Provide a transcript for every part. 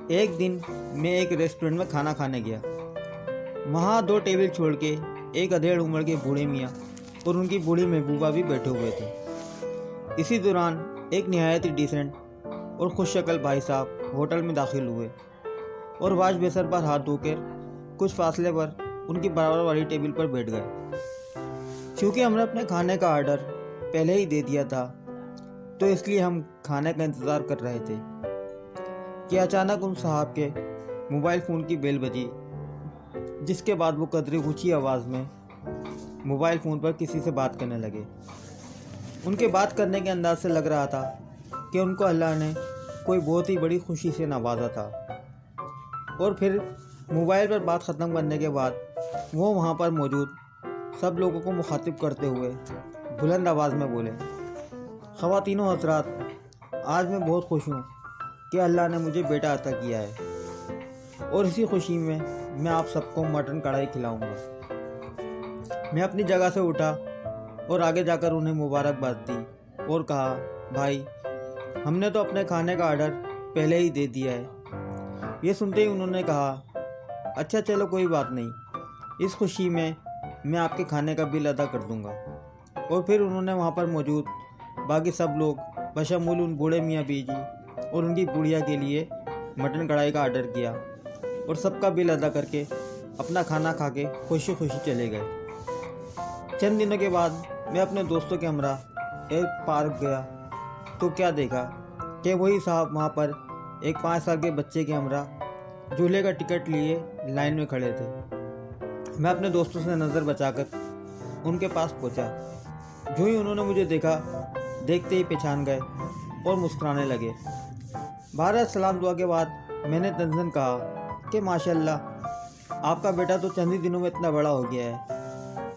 एक दिन मैं एक रेस्टोरेंट में खाना खाने गया। वहाँ 2 टेबल छोड़ के एक अधेड़ उम्र के बूढ़े मियाँ और उनकी बूढ़ी महबूबा भी बैठे हुए थे। इसी दौरान एक निहायत ही डिसेंट और खुश शक्ल भाई साहब होटल में दाखिल हुए और वाश बेसन पर हाथ धोकर कुछ फासले पर उनकी बराबर वाली टेबल पर बैठ गए। क्योंकि हमने अपने खाने का ऑर्डर पहले ही दे दिया था, तो इसलिए हम खाने का इंतज़ार कर रहे थे कि अचानक उन साहब के मोबाइल फ़ोन की बेल बजी, जिसके बाद वो कदरे ऊंची आवाज़ में मोबाइल फ़ोन पर किसी से बात करने लगे। उनके बात करने के अंदाज से लग रहा था कि उनको अल्लाह ने कोई बहुत ही बड़ी खुशी से नवाजा था। और फिर मोबाइल पर बात ख़त्म करने के बाद वो वहाँ पर मौजूद सब लोगों को मुखातिब करते हुए बुलंद आवाज़ में बोले, ख़वातीनो हज़रात, आज मैं बहुत खुश हूँ कि अल्लाह ने मुझे बेटा अता किया है और इसी खुशी में मैं आप सबको मटन कढ़ाई खिलाऊंगा। मैं अपनी जगह से उठा और आगे जाकर उन्हें मुबारकबाद दी और कहा, भाई हमने तो अपने खाने का ऑर्डर पहले ही दे दिया है। ये सुनते ही उन्होंने कहा, अच्छा चलो कोई बात नहीं, इस खुशी में मैं आपके खाने का बिल अदा कर दूंगा। और फिर उन्होंने वहाँ पर मौजूद बाकी सब लोग बशमूल उन बूढ़े मियाँ बीजी और उनकी बुढ़िया के लिए मटन कढ़ाई का ऑर्डर किया और सबका बिल अदा करके अपना खाना खा के खुशी खुशी चले गए। चंद दिनों के बाद मैं अपने दोस्तों के हमरा एक पार्क गया तो क्या देखा कि वही साहब वहाँ पर एक 5 साल के बच्चे के हमरा झूले का टिकट लिए लाइन में खड़े थे। मैं अपने दोस्तों से नज़र बचाकर उनके पास पहुँचा। जो ही उन्होंने मुझे देखा, देखते ही पहचान गए और मुस्कुराने लगे। भारत सलाम दुआ के बाद मैंने तंज़न कहा कि माशाल्लाह आपका बेटा तो चंद ही दिनों में इतना बड़ा हो गया है।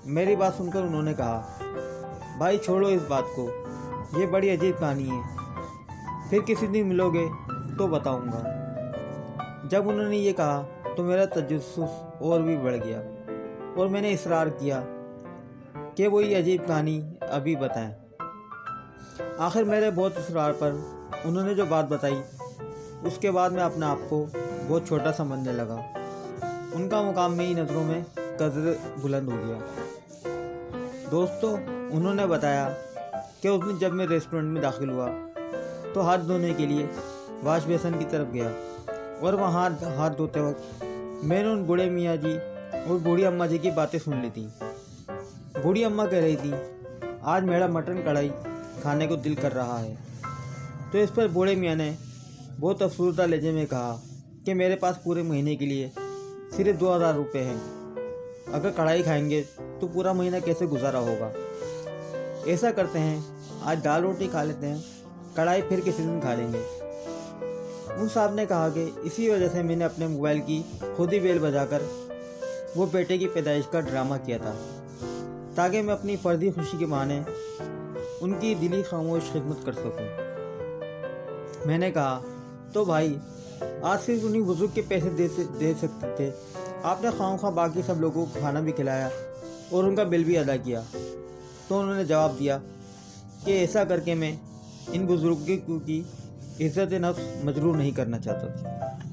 मेरी बात सुनकर उन्होंने कहा, भाई छोड़ो इस बात को, ये बड़ी अजीब कहानी है, फिर किसी दिन मिलोगे तो बताऊंगा। जब उन्होंने ये कहा तो मेरा तजस्सुस और भी बढ़ गया और मैंने इसरार किया कि वही अजीब कहानी अभी बताएं। आखिर मेरे बहुत इसरार पर उन्होंने जो बात बताई, उसके बाद मैं अपने आप को बहुत छोटा समझने लगा। उनका मुकाम मेरी नज़रों में कदर बुलंद हो गया। दोस्तों, उन्होंने बताया कि उस दिन जब मैं रेस्टोरेंट में दाखिल हुआ तो हाथ धोने के लिए वाश बेसन की तरफ गया और वहाँ हाथ धोते वक्त मैंने उन बूढ़े मियाँ जी और बूढ़ी अम्मा जी की बातें सुन ली थी। बूढ़ी अम्मा कह रही थी, आज मेरा मटन कढ़ाई खाने को दिल कर रहा है। तो इस पर बूढ़े मियाँ ने बहुत अफसरदा लहजे में कहा कि मेरे पास पूरे महीने के लिए सिर्फ 2000 रुपये हैं। अगर कढ़ाई खाएंगे तो पूरा महीना कैसे गुजारा होगा। ऐसा करते हैं, आज दाल रोटी खा लेते हैं, कढ़ाई फिर किसी दिन खा लेंगे। उन साहब ने कहा कि इसी वजह से मैंने अपने मोबाइल की खुद ही बेल बजाकर वो बेटे की पैदाइश का ड्रामा किया था, ताकि मैं अपनी फर्जी खुशी के बहाने उनकी दिली खामोश खिदमत कर सकूं। मैंने कहा, तो भाई आज सिर्फ उन्हीं बुजुर्ग के पैसे दे सकते थे, आपने खामखा बाकी सब लोगों को खाना भी खिलाया और उनका बिल भी अदा किया। तो उन्होंने जवाब दिया कि ऐसा करके मैं इन बुजुर्गों की इज़्ज़त नफ्स मजरूर नहीं करना चाहता था।